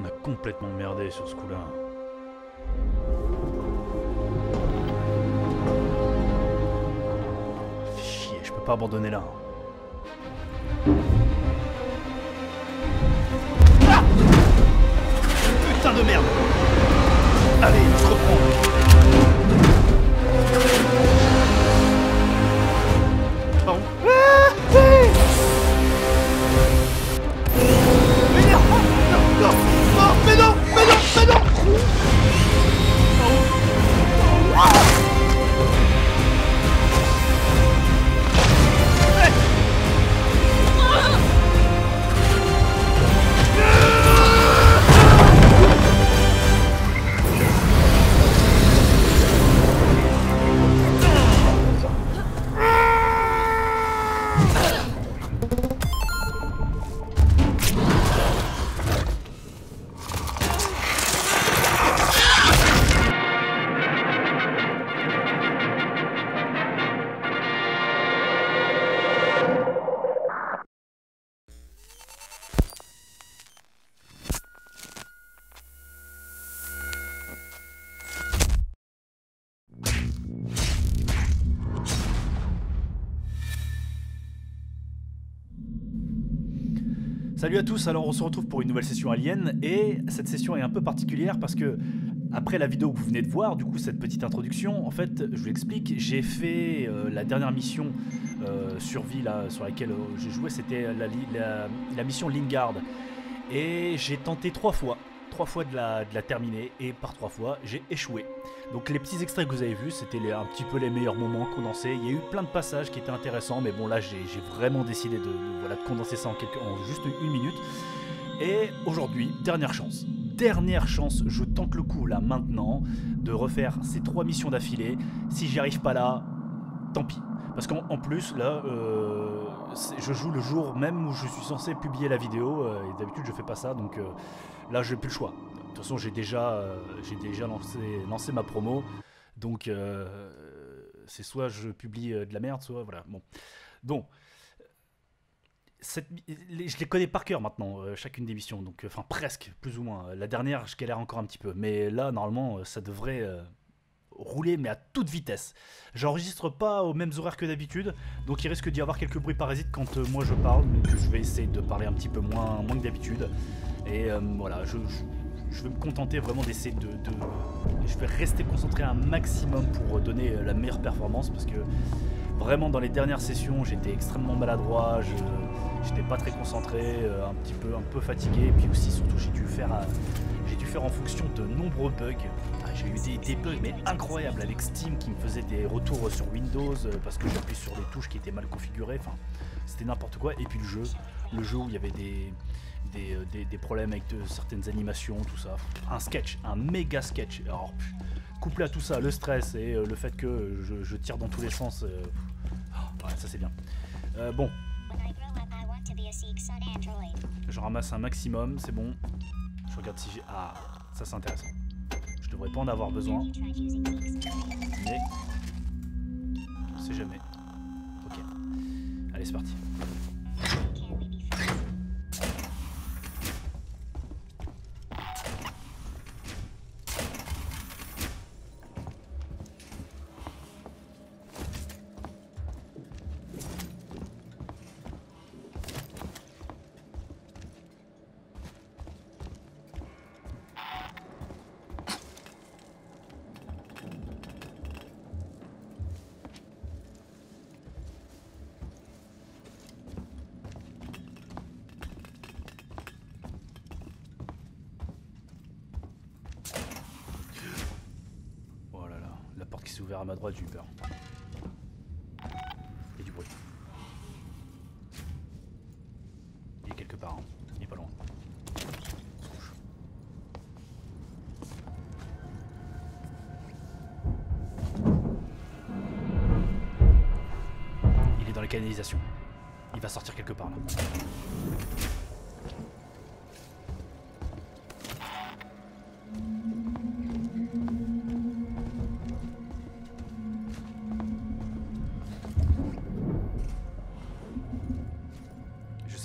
On a complètement merdé sur ce coup-là. Fais chier, je peux pas abandonner là. Ah, putain de merde. Allez, on se reprend. Pardon. Ah, oui. Mais non, non, non, non, mais non, mais non, mais non. Salut à tous, alors on se retrouve pour une nouvelle session Alien et cette session est un peu particulière parce que après la vidéo que vous venez de voir, du coup cette petite introduction, en fait je vous l'explique, j'ai fait la dernière mission survie là, sur laquelle j'ai joué, c'était la mission Lingard et j'ai tenté 3 fois de la terminer et par 3 fois j'ai échoué. Donc les petits extraits que vous avez vus c'était un petit peu les meilleurs moments condensés. Il y a eu plein de passages qui étaient intéressants mais bon là j'ai vraiment décidé de condenser ça en juste une minute. Et aujourd'hui, dernière chance, je tente le coup là maintenant de refaire ces 3 missions d'affilée. Si j'y arrive pas là, tant pis. Parce qu'en plus là je joue le jour même où je suis censé publier la vidéo et d'habitude je fais pas ça donc là j'ai plus le choix. De toute façon j'ai déjà lancé ma promo donc c'est soit je publie de la merde soit voilà bon. Donc je les connais par cœur maintenant, chacune des missions, donc enfin presque, plus ou moins. La dernière, je galère encore un petit peu, mais là, normalement, ça devrait rouler, mais à toute vitesse. J'enregistre pas aux mêmes horaires que d'habitude, donc il risque d'y avoir quelques bruits parasites quand moi je parle, donc je vais essayer de parler un petit peu moins que d'habitude. Et voilà, je vais me contenter vraiment d'essayer je vais rester concentré un maximum pour donner la meilleure performance, parce que vraiment dans les dernières sessions j'étais extrêmement maladroit, j'étais pas très concentré, un peu fatigué, et puis aussi surtout j'ai dû faire en fonction de nombreux bugs. J'ai eu des bugs mais incroyables avec Steam qui me faisait des retours sur Windows parce que j'appuie sur des touches qui étaient mal configurées, enfin c'était n'importe quoi. Et puis le jeu où il y avait des problèmes avec certaines animations, tout ça, un méga sketch. Alors couplé à tout ça, le stress et le fait que je tire dans tous les sens, ouais, ça c'est bien. Bon, je ramasse un maximum, c'est bon. Je regarde si j'ai... Ah, ça c'est intéressant. Je devrais pas en avoir besoin. Mais... on sait jamais. Ok. Allez, c'est parti. Qui s'est ouvert à ma droite, j'ai eu peur. Il y a du bruit. Il est quelque part, hein. Il est pas loin. Il est dans les canalisations. Il va sortir quelque part là.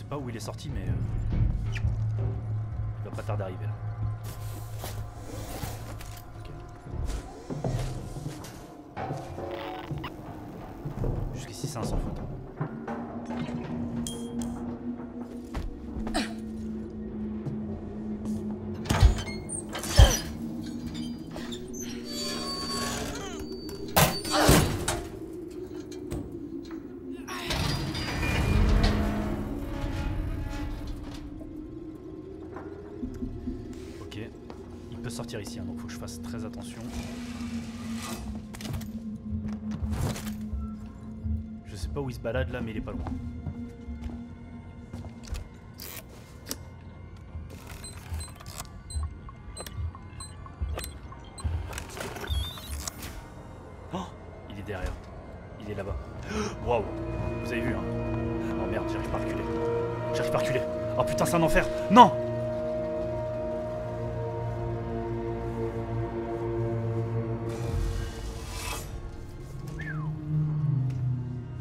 Pas où il est sorti, mais il va pas tarder d'arriver là. c'est un sans faute. Ok, il peut sortir ici, hein, donc faut que je fasse très attention. Je sais pas où il se balade là, mais il est pas loin. Oh, il est derrière. Il est là-bas. Waouh, vous avez vu hein. Oh merde, j'arrive pas à reculer. J'arrive pas à reculer. Oh putain, c'est un enfer. Non!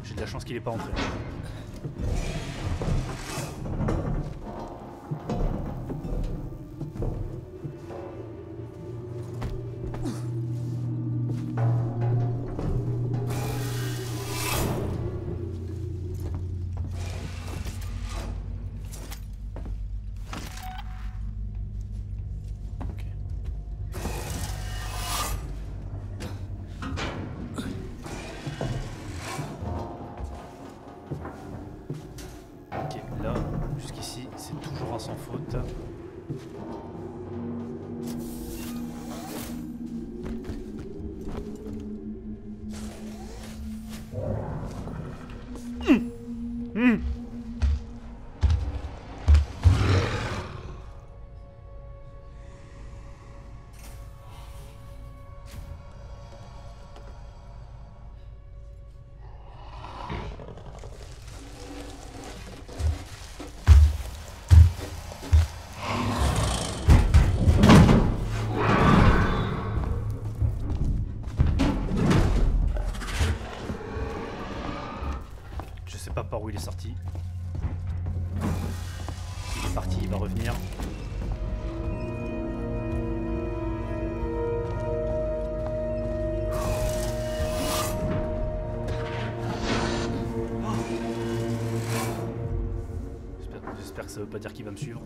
J'ai de la chance qu'il est pas entré. Jusqu'ici, c'est toujours un sans faute. Je sais pas par où il est sorti. Il est parti, il va revenir. J'espère que ça veut pas dire qu'il va me suivre.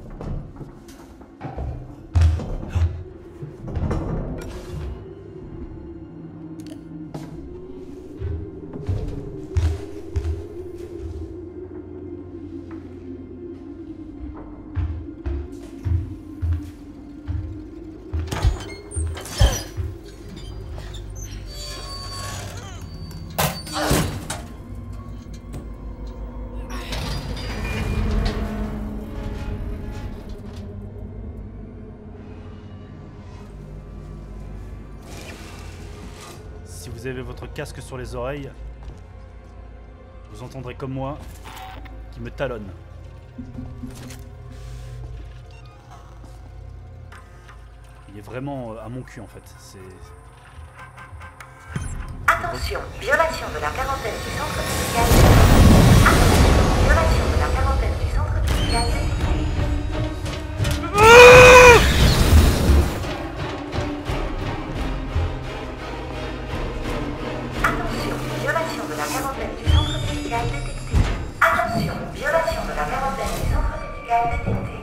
Si vous avez votre casque sur les oreilles, vous entendrez comme moi qui me talonne. Il est vraiment à mon cul en fait. Attention, violation de la quarantaine du centre médical. Attention, violation de la quarantaine du centre médical. Attention, violation de la quarantaine du centre médical détectée. Attention, violation de la quarantaine du centre médical détectée.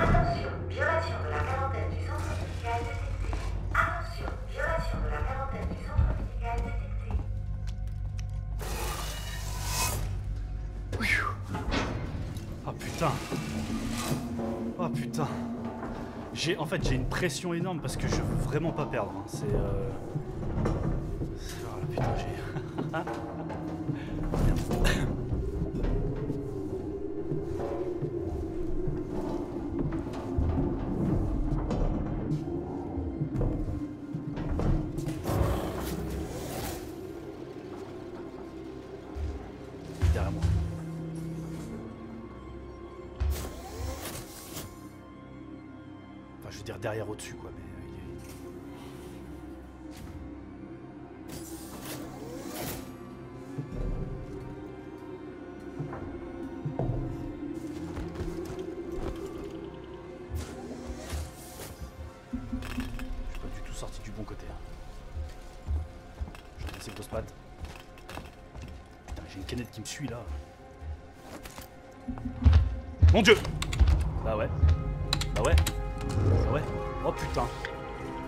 Attention, violation de la quarantaine du centre médical détectée. Attention, violation de la quarantaine du centre médical détectée. Oh putain. Oh putain. En fait, j'ai une pression énorme parce que je veux vraiment pas perdre. Hein. C'est oh putain, j'ai... Merde. Derrière moi. Enfin, je veux dire derrière au-dessus, quoi. Mais bon côté. Je vais laisser le post-pad. J'ai une canette qui me suit là. Mon dieu! Bah ouais. Bah ouais. Bah ouais. Oh putain.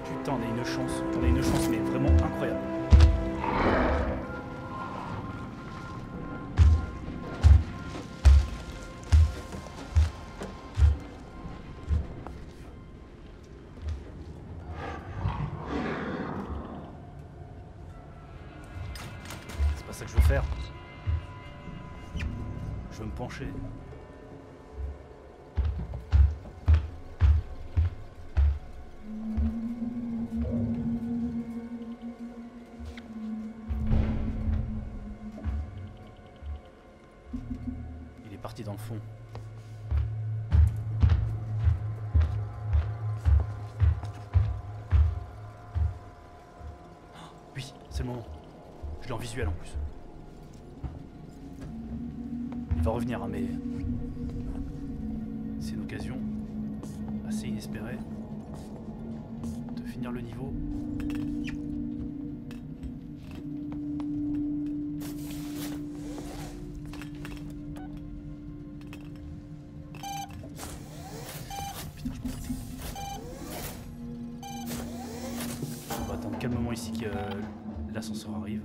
Putain, on a une chance. On a une chance, mais vraiment incroyable. C'est pas ça que je veux faire. Je veux me pencher. Il est parti dans le fond. Oui, c'est le moment. Je l'ai en visuel en plus. Il va revenir, hein, mais c'est une occasion assez inespérée de finir le niveau. Putain, je m'en doutais. On va attendre calmement ici que l'ascenseur arrive.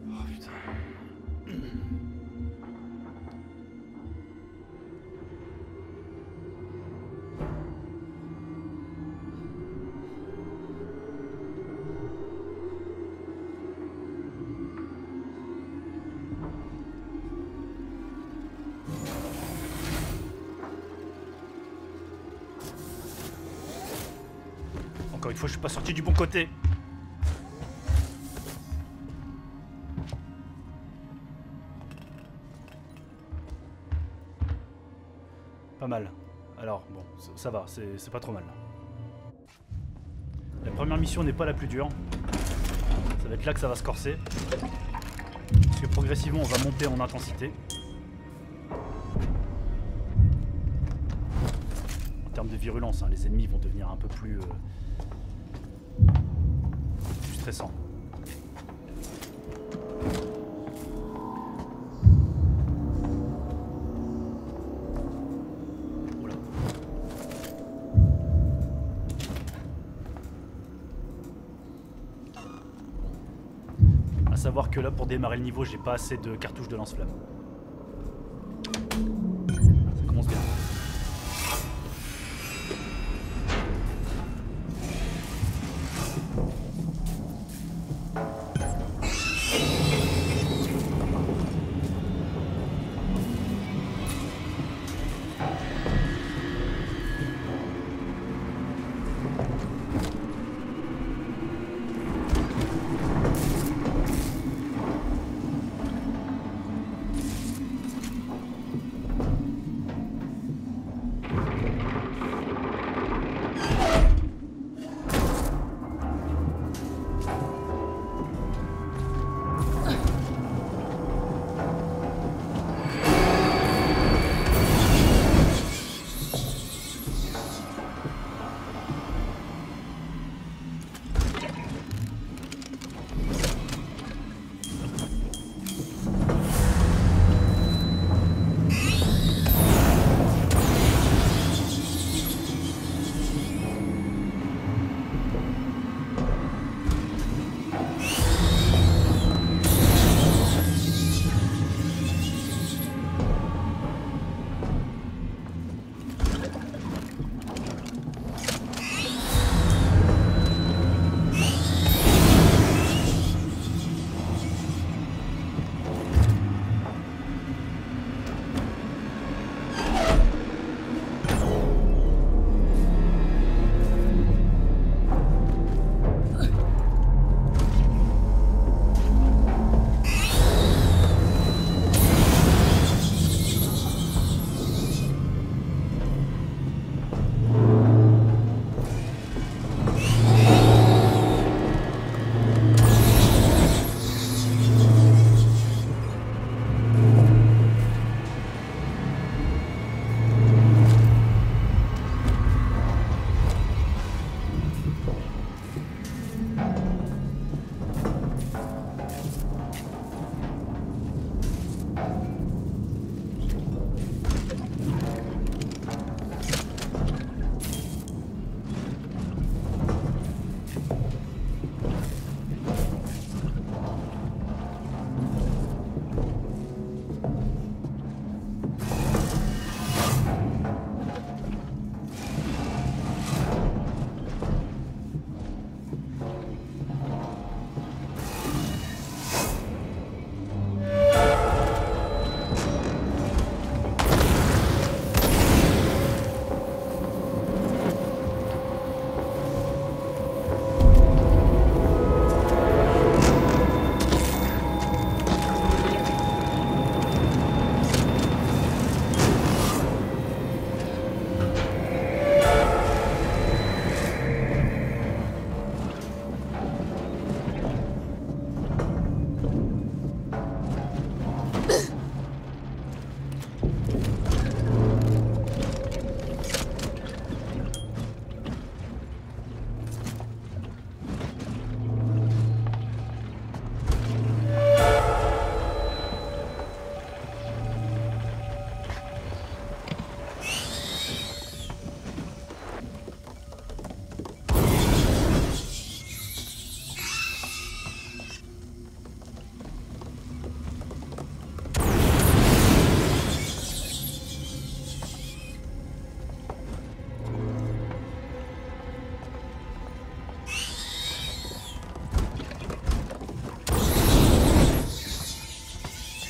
Oh putain. Encore une fois, je suis pas sorti du bon côté. Pas mal. Alors, bon, ça va, c'est pas trop mal. La première mission n'est pas la plus dure. Ça va être là que ça va se corser. Parce que progressivement, on va monter en intensité. En termes de virulence, hein, les ennemis vont devenir un peu plus stressants. A savoir que là, pour démarrer le niveau, j'ai pas assez de cartouches de lance-flamme. Ça commence bien.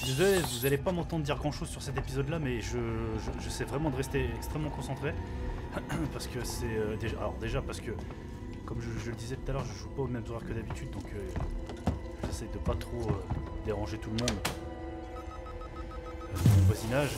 suis désolé, vous allez pas m'entendre dire grand chose sur cet épisode là, mais j'essaie vraiment de rester extrêmement concentré. Parce que c'est déjà parce que comme je le disais tout à l'heure, je joue pas aux mêmes horaires que d'habitude, donc j'essaie de pas trop déranger tout le monde dans mon voisinage.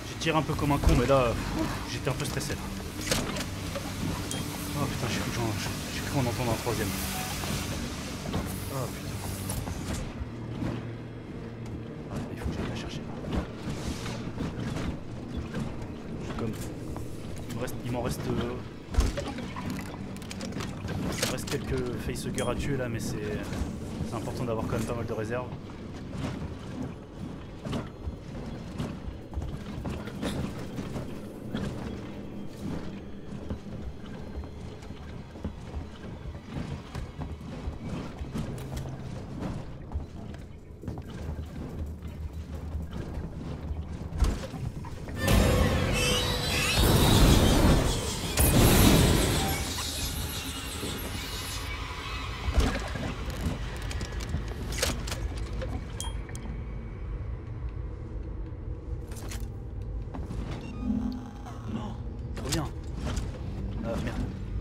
Je tire un peu comme un con, mais là, j'étais un peu stressé. Là. Oh putain, j'ai cru en entendre un troisième. Oh putain. Ah, il faut que j'aille la chercher. Comme... Il m'en reste quelques facehuggers à tuer là, mais c'est important d'avoir quand même pas mal de réserves.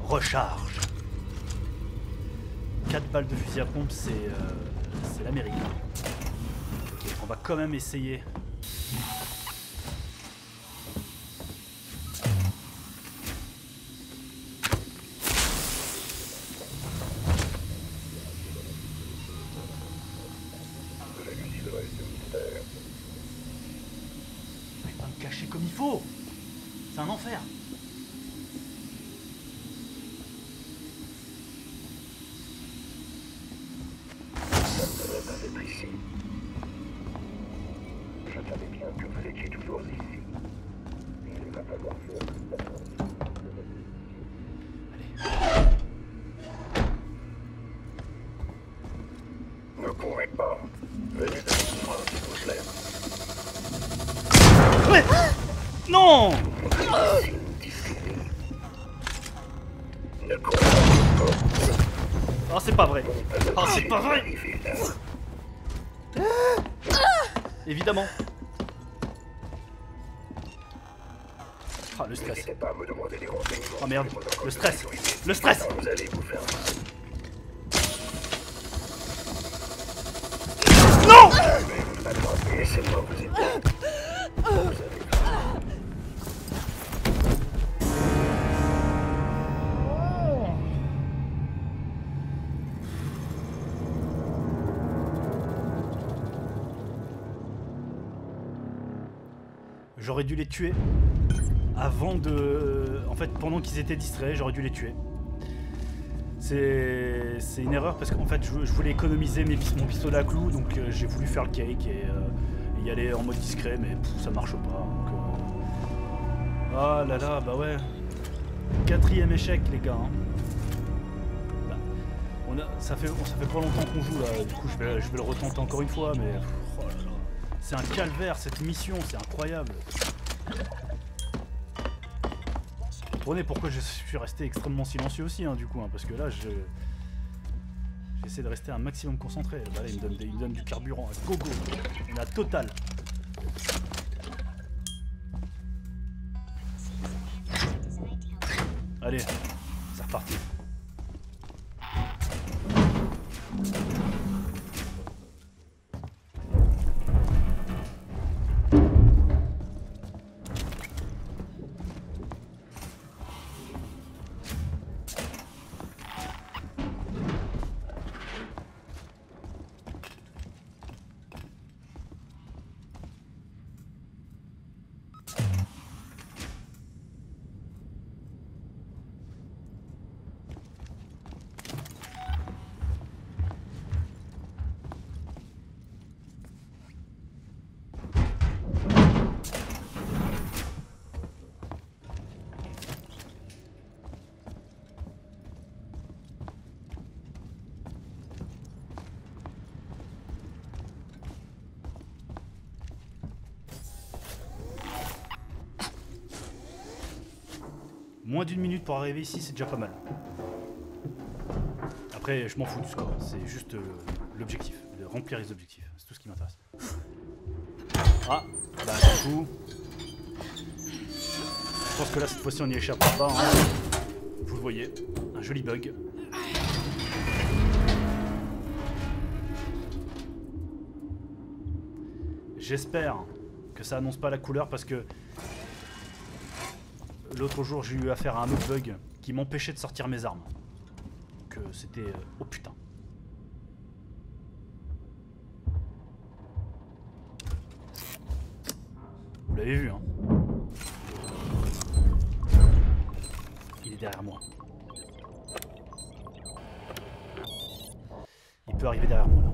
Recharge. 4 balles de fusil à pompe, c'est l'Amérique. Ok, on va quand même essayer. Je vais pas me cacher comme il faut. C'est un enfer. Je savais bien que vous étiez toujours ici. Il va falloir faire. Ne courez pas. Venez avec moi si vous l'aimez. Ouais. Non. Ne courez pas. Oh, c'est pas vrai. Oh, c'est pas vrai. Évidemment. Ah, le stress. N'hésitez pas à me demander des renseignements. Oh merde, le stress. Le stress. Vous allez vous faire mal. Non. Attrapez, c'est moi vous aider. Vous avez J'aurais dû les tuer avant de... En fait, pendant qu'ils étaient distraits, j'aurais dû les tuer. C'est une erreur parce qu'en fait, je voulais économiser mon pistolet à clous, donc j'ai voulu faire le cake et y aller en mode discret, mais ça marche pas. Ah là là, bah ouais. 4e échec, les gars. Hein. Bah, ça fait pas longtemps qu'on joue là, du coup je vais le retenter encore une fois, mais... Oh là là. C'est un calvaire cette mission, c'est incroyable. Comprenez pourquoi je suis resté extrêmement silencieux aussi, hein, du coup, hein, parce que là, j'essaie de rester un maximum concentré. Bah, là, il me donne du carburant. Go go, on a total. Allez, c'est reparti. Moins d'une minute pour arriver ici, c'est déjà pas mal. Après, je m'en fous du score, c'est juste l'objectif, de remplir les objectifs, c'est tout ce qui m'intéresse. Ah, bah du coup... Je pense que là, cette fois-ci, on n'y échappera pas. Hein. Vous le voyez, un joli bug. J'espère que ça annonce pas la couleur parce que... L'autre jour, j'ai eu affaire à un autre bug qui m'empêchait de sortir mes armes. Donc c'était... oh putain. Vous l'avez vu, hein. Il est derrière moi. Il peut arriver derrière moi, là.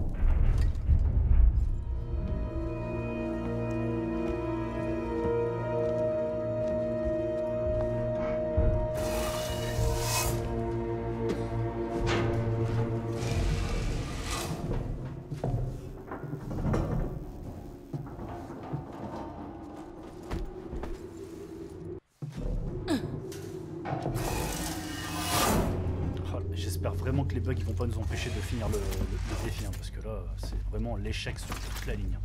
J'espère vraiment que les bugs ils vont pas nous empêcher de finir le défi, hein, parce que là c'est vraiment l'échec sur toute la ligne.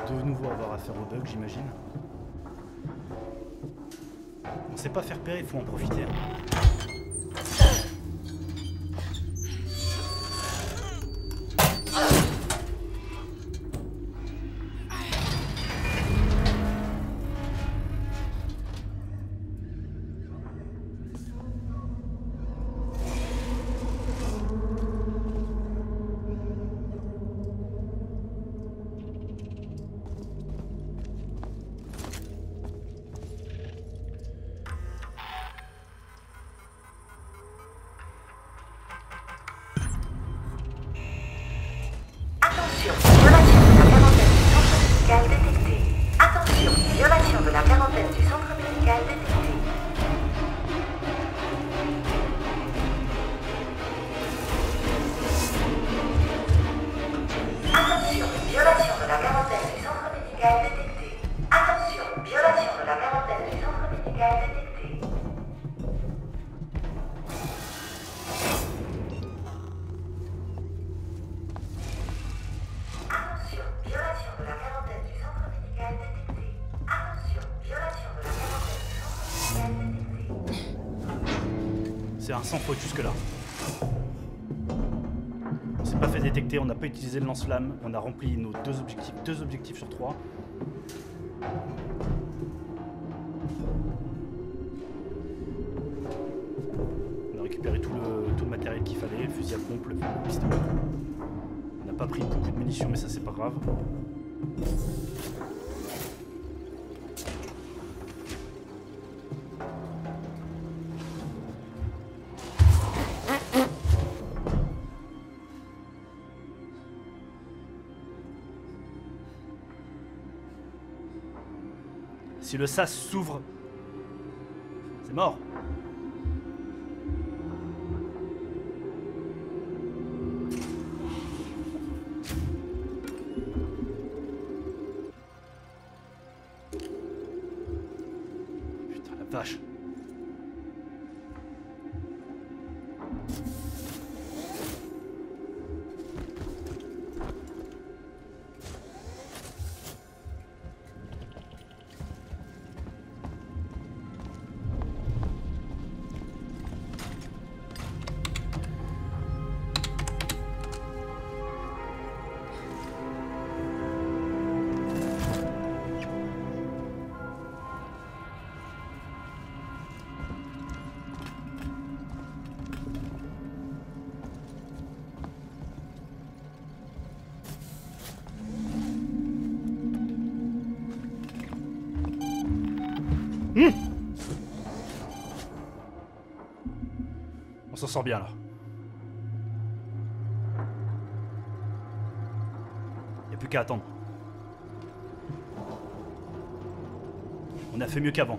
De nouveau avoir affaire au bug, j'imagine. On sait pas faire repérer, il faut en profiter. Violation de la quarantaine du centre médical détectée. Attention, violation de la quarantaine du centre médical détectée. Attention, violation de la quarantaine du centre médical détectée. Attention, violation de la quarantaine du centre médical détectée. Attention, violation C'est un sans faute jusque-là. On s'est pas fait détecter, on n'a pas utilisé le lance-flamme, on a rempli nos deux objectifs sur 3. On a récupéré tout le matériel qu'il fallait, le fusil à pompe, le pistolet. On n'a pas pris beaucoup de munitions, mais ça c'est pas grave. Si le sas s'ouvre, c'est mort. Putain la vache. On s'en sort bien là. Y a plus qu'à attendre. On a fait mieux qu'avant.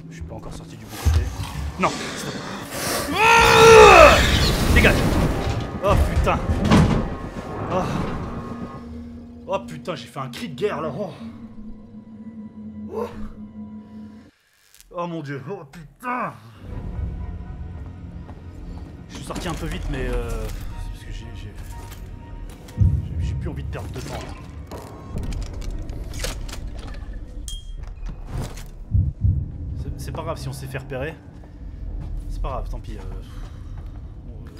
Je suis pas encore sorti du bon côté. Non, stop. Dégage. Oh putain. Oh, oh putain, j'ai fait un cri de guerre là. Oh, oh. Oh mon dieu. Oh putain. Je suis sorti un peu vite mais c'est parce que j'ai plus envie de perdre de temps là. C'est pas grave si on s'est fait repérer. C'est pas grave, tant pis.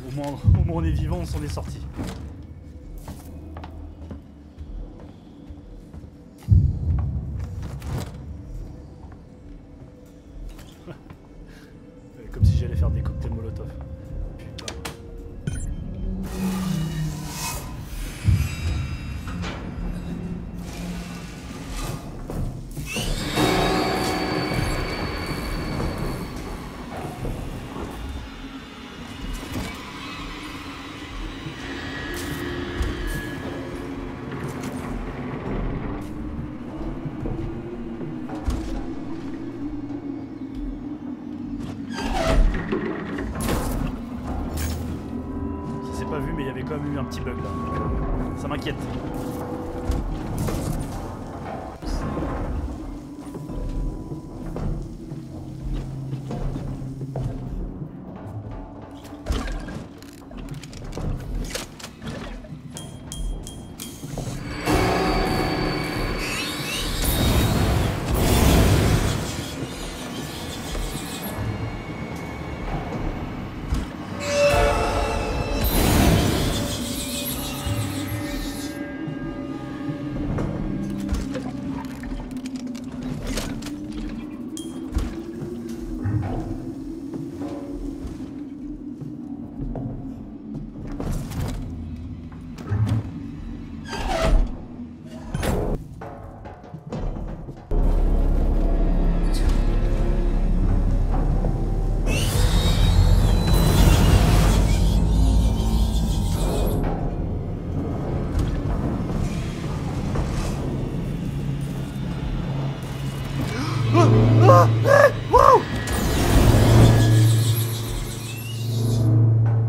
Au moins on est vivant, on s'en est sorti. Comme si j'allais faire des cocktails Molotov. Putain. Pas vu mais il y avait quand même eu un petit bug là, ça m'inquiète.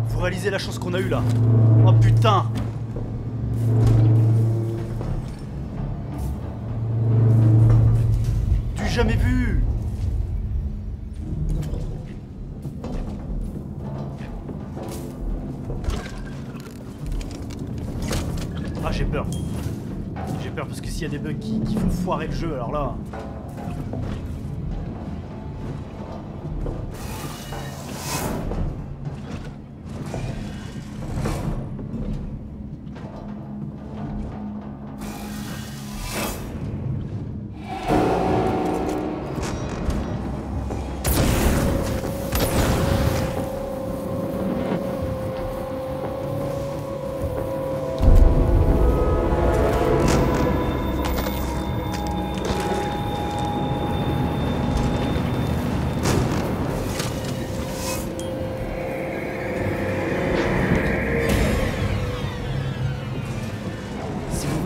Faut réaliser la chance qu'on a eue là. Oh putain. Du jamais vu. Ah, j'ai peur. J'ai peur parce que s'il y a des bugs qui font foirer le jeu, alors là...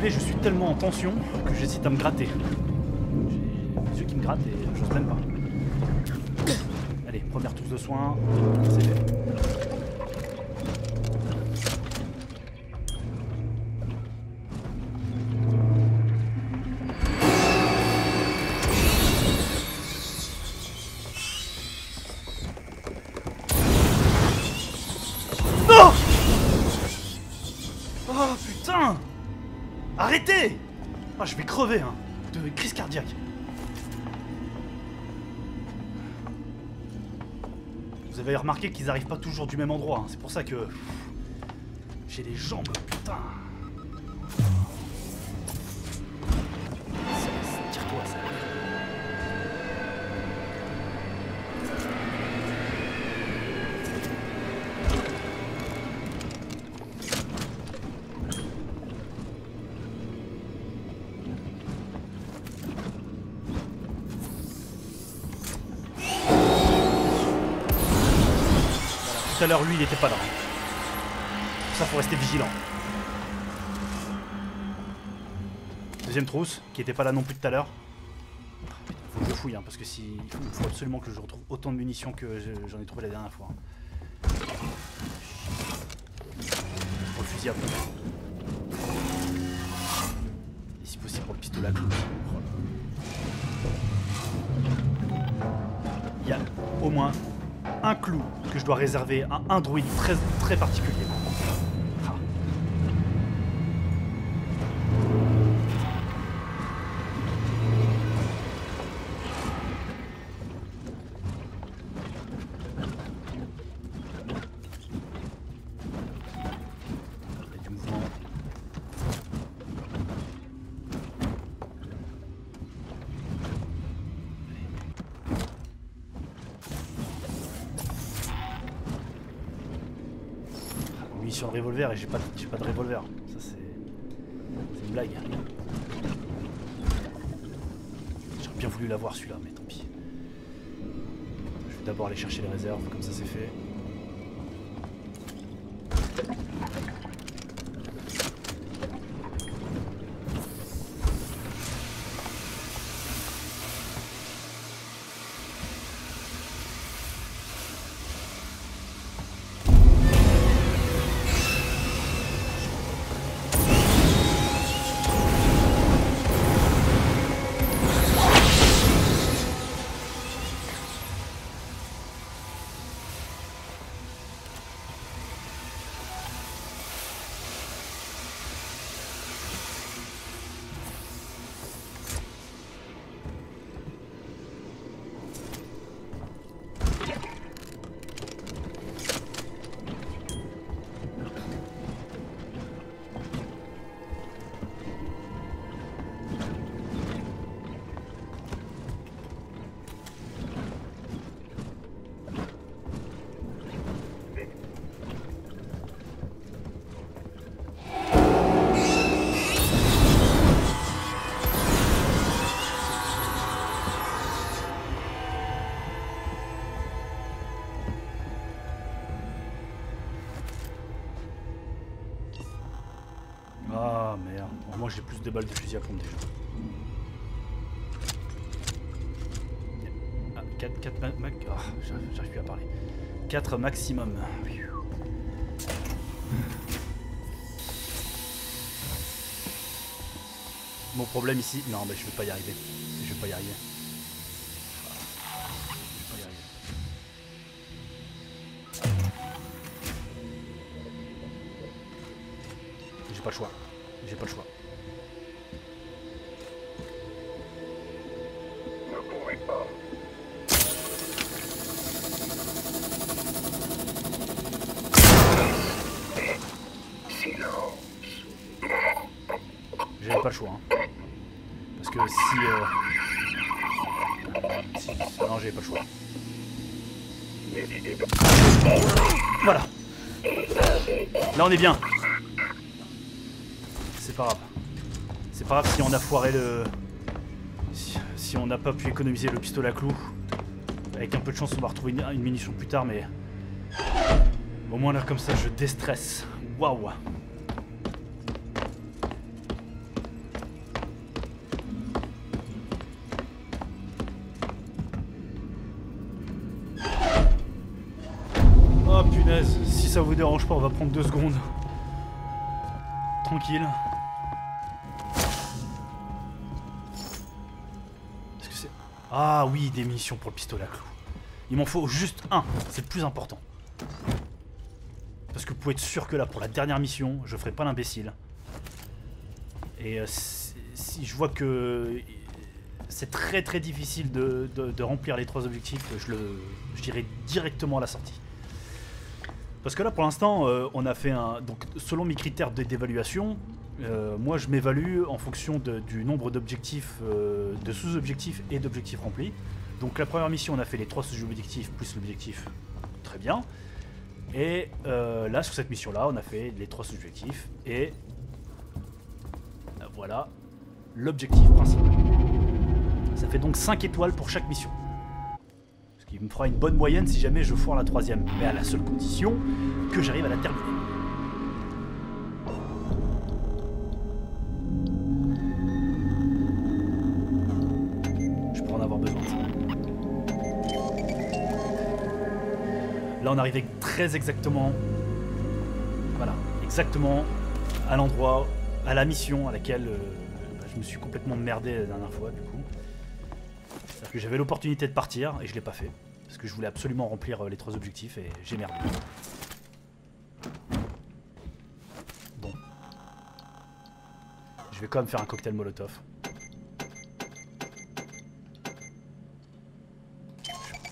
Je suis tellement en tension que j'hésite à me gratter. J'ai les yeux qui me grattent et j'ose même pas. Allez, première touche de soin, c'est fait. Non! Oh putain! Arrêtez! Ah, je vais crever, hein, de crise cardiaque. Vous avez remarqué qu'ils arrivent pas toujours du même endroit, hein. C'est pour ça que... j'ai les jambes, putain. Tire-toi, ça. Tout à l'heure, lui, il était pas là. Pour ça, faut rester vigilant. Deuxième trousse, qui était pas là non plus tout à l'heure. Faut que je fouille, hein, parce que il faut absolument que je retrouve autant de munitions que j'en ai trouvé la dernière fois. Pour le fusil à pompe. Et si possible pour le pistolet à clous. Il y a au moins un clou que je dois réserver à un druide très, très particulier. Ah. Il y a du mouvement. Sur le revolver et j'ai pas de revolver. Ça c'est une blague. J'aurais bien voulu l'avoir celui-là, mais tant pis. Je vais d'abord aller chercher les réserves, comme ça c'est fait. Ah merde, bon, moi j'ai plus de balles de fusil à pompe déjà. Ah, 4 max. Oh, j'arrive plus à parler. 4 maximum. Mon problème ici. Non, mais je vais pas y arriver. Je vais pas y arriver. Je vais pas y arriver. J'ai pas le choix. J'ai pas le choix. Ne courez pas. Silence. J'avais pas le choix. Hein. Parce que si... Non, j'avais pas le choix. N'hésitez pas. Voilà. Là, on est bien. C'est pas grave. C'est pas grave si on a foiré le... Si on n'a pas pu économiser le pistolet à clous. Avec un peu de chance, on va retrouver une munition plus tard, mais... Au moins là, comme ça, je déstresse. Waouh. Oh punaise, si ça vous dérange pas, on va prendre 2 secondes. Tranquille. Est-ce que c'est... Ah oui, des munitions pour le pistolet à clous. Il m'en faut juste un, c'est le plus important. Parce que vous pouvez être sûr que là, pour la dernière mission, je ferai pas l'imbécile. Et si je vois que c'est très très difficile de remplir les 3 objectifs, je dirai directement à la sortie. Parce que là, pour l'instant, on a fait un... Donc, selon mes critères d'évaluation, moi, je m'évalue en fonction du nombre d'objectifs, de sous-objectifs et d'objectifs remplis. Donc, la première mission, on a fait les 3 sous-objectifs plus l'objectif. Très bien. Et là, sur cette mission-là, on a fait les 3 sous-objectifs. Et voilà l'objectif principal. Ça fait donc 5 étoiles pour chaque mission. Ce qui me fera une bonne moyenne si jamais je foire la 3e. Mais à la seule condition que j'arrive à la terminer. Je pourrais en avoir besoin de ça. Là, on arrivait très exactement... Voilà, exactement à l'endroit, à la mission à laquelle je me suis complètement merdé la dernière fois, du coup. C'est-à-dire que j'avais l'opportunité de partir et je l'ai pas fait. Parce que je voulais absolument remplir les 3 objectifs et j'ai merdé. Bon. Je vais quand même faire un cocktail Molotov.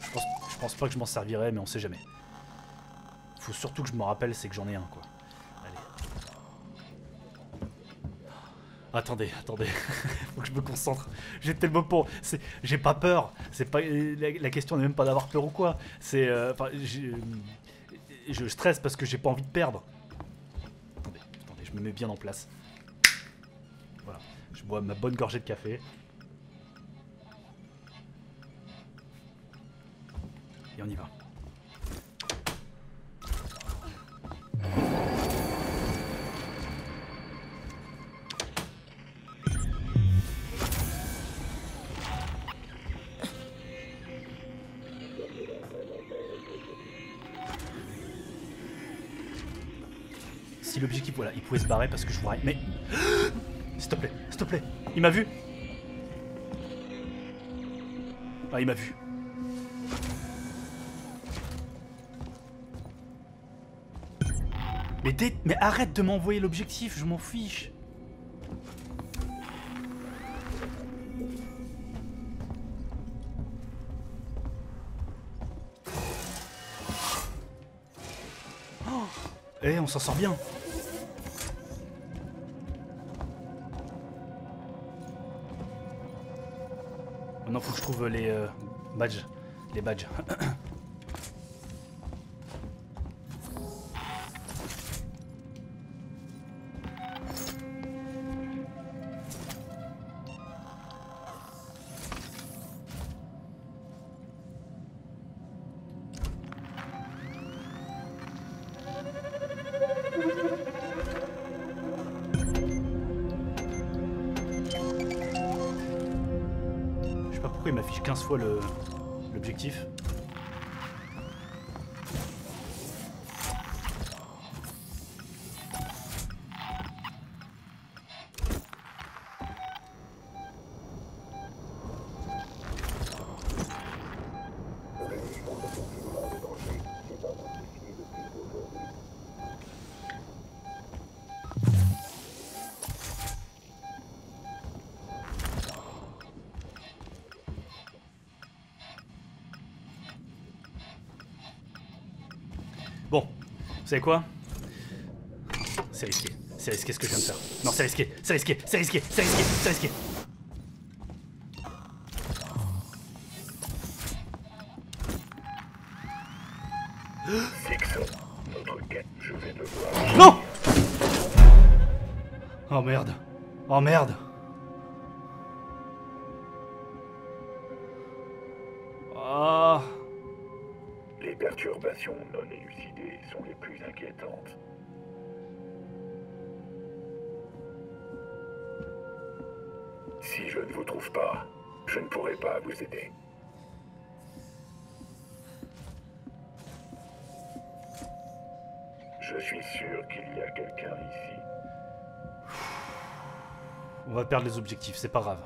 Je pense pas que je m'en servirai, mais on sait jamais. Faut surtout que je me rappelle, c'est que j'en ai un, quoi. Allez. Attendez. Faut que je me concentre. J'ai tellement pour... J'ai pas peur. C'est pas... La question n'est même pas d'avoir peur ou quoi. C'est... je stresse parce que j'ai pas envie de perdre. Attendez, je me mets bien en place. Voilà. Je bois ma bonne gorgée de café. Et on y va. Si l'objectif, voilà, il pouvait se barrer parce que je vois rien. Mais... S'il te plaît. Il m'a vu. Ah, il m'a vu. Mais arrête de m'envoyer l'objectif, je m'en fiche. Oh. Eh, on s'en sort bien. Maintenant, faut que je trouve les badges. Les badges. Pourquoi il m'affiche 15 fois l'objectif? savez quoi? C'est risqué. C'est risqué ce que je viens de faire. Non, c'est risqué. C'est risqué. C'est risqué. C'est risqué. C'est risqué. Six, notre quête, je vais devoir... Non! Oh merde. Oh merde. Ah. Les perturbations non élucidées sont les plus inquiétantes. Si je ne vous trouve pas, je ne pourrai pas vous aider. Je suis sûr qu'il y a quelqu'un ici. On va perdre les objectifs, c'est pas grave.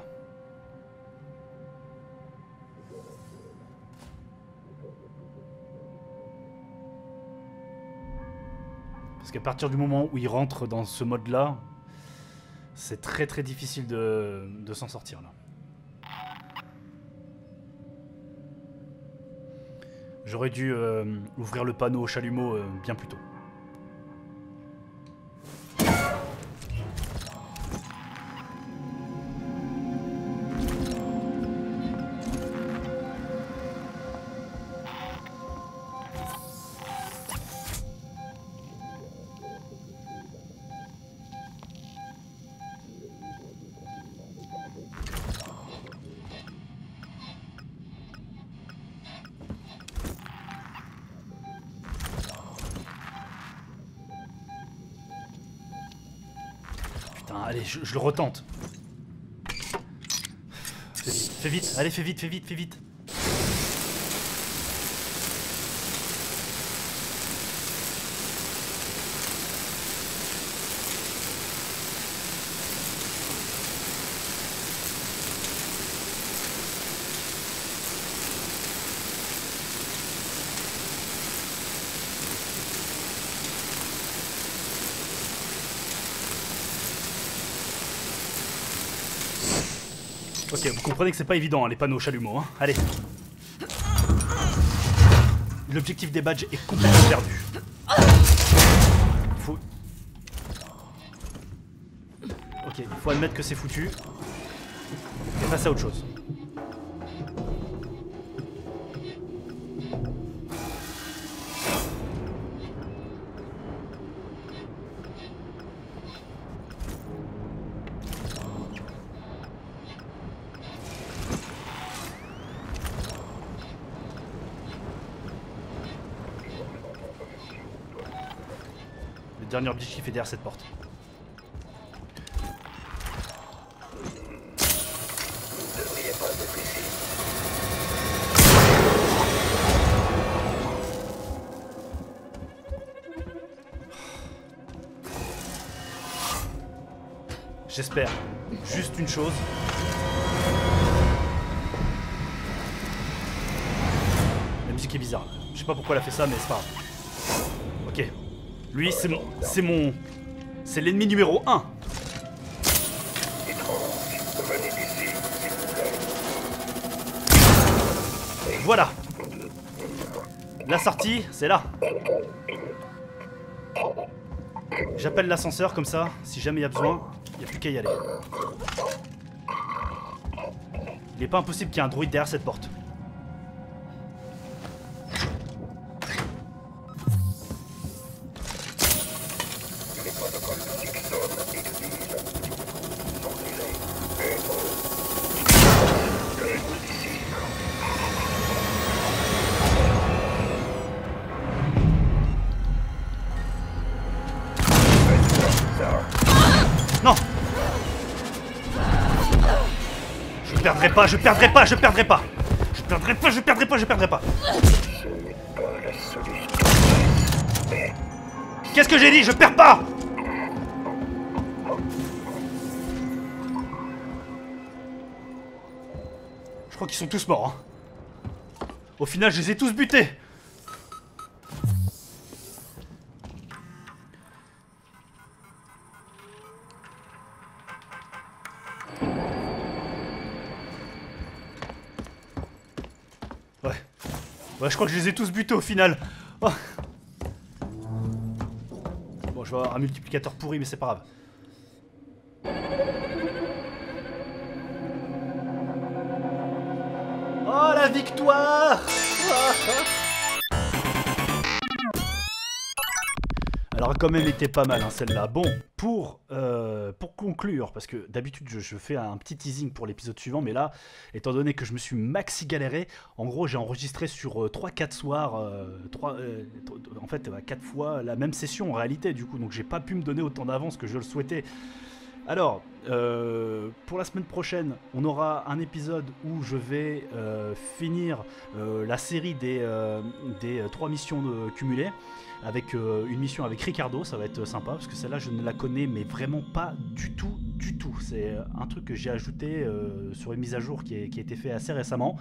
Parce qu'à partir du moment où il rentre dans ce mode-là, c'est très très difficile de s'en sortir là. J'aurais dû ouvrir le panneau au chalumeau bien plus tôt. Putain, allez, je le retente. Fais vite, allez, fais vite, fais vite, fais vite. Ok, vous comprenez que c'est pas évident, hein, les panneaux chalumeaux. Hein. Allez. L'objectif des badges est complètement perdu. Faut... Ok, il faut admettre que c'est foutu. Et passer à autre chose. Le dernier objectif est derrière cette porte. J'espère juste une chose. La musique est bizarre. Je sais pas pourquoi elle a fait ça, mais c'est pas grave. Ok. Lui, c'est l'ennemi numéro 1. Voilà. La sortie, c'est là. J'appelle l'ascenseur comme ça, si jamais il y a besoin, il n'y a plus qu'à y aller. Il n'est pas impossible qu'il y ait un droïde derrière cette porte. Non! Je perdrai pas, je perdrai pas, je perdrai pas! Je perdrai pas, je perdrai pas, je perdrai pas! Qu'est-ce que j'ai dit? Je perds pas! Je crois qu'ils sont tous morts. Hein. Au final, je les ai tous butés! Ouais, je crois que je les ai tous butés au final. Oh. je vais avoir un multiplicateur pourri, mais c'est pas grave. Oh, la victoire! Alors, elle a quand même été pas mal, hein, celle-là. Bon, pour conclure, parce que d'habitude, je fais un petit teasing pour l'épisode suivant, mais là, étant donné que je me suis maxi galéré, en gros, j'ai enregistré sur 3-4 soirs, en fait, 4 fois la même session en réalité, du coup, donc j'ai pas pu me donner autant d'avance que je le souhaitais. Alors, pour la semaine prochaine, on aura un épisode où je vais finir la série des 3 missions cumulées, avec une mission avec Ricardo. Ça va être sympa, parce que celle-là, je ne la connais, mais vraiment pas du tout, du tout. C'est un truc que j'ai ajouté sur une mise à jour qui a été fait assez récemment.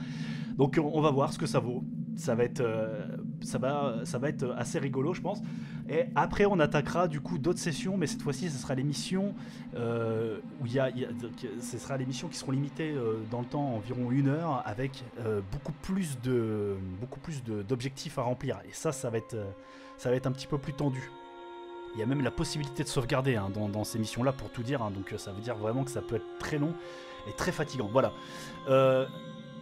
Donc on va voir ce que ça vaut. Ça va être assez rigolo, je pense. Et après, on attaquera du coup d'autres sessions, mais cette fois-ci, ce sera les missions où ce sera les missions qui seront limitées dans le temps, environ 1 heure, avec beaucoup plus d'objectifs à remplir. Et ça va être un petit peu plus tendu. Il y a même la possibilité de sauvegarder, hein, dans ces missions-là, pour tout dire. Hein, donc ça veut dire vraiment que ça peut être très long et très fatigant. Voilà.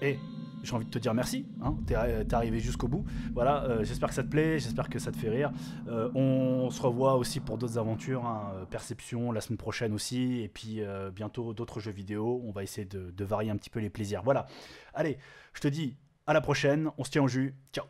Et j'ai envie de te dire merci, hein, t'es arrivé jusqu'au bout. Voilà, j'espère que ça te plaît, j'espère que ça te fait rire. On se revoit aussi pour d'autres aventures, hein, Perception la semaine prochaine aussi, et puis bientôt d'autres jeux vidéo. On va essayer de varier un petit peu les plaisirs. Voilà, allez, je te dis à la prochaine, on se tient au jus, ciao.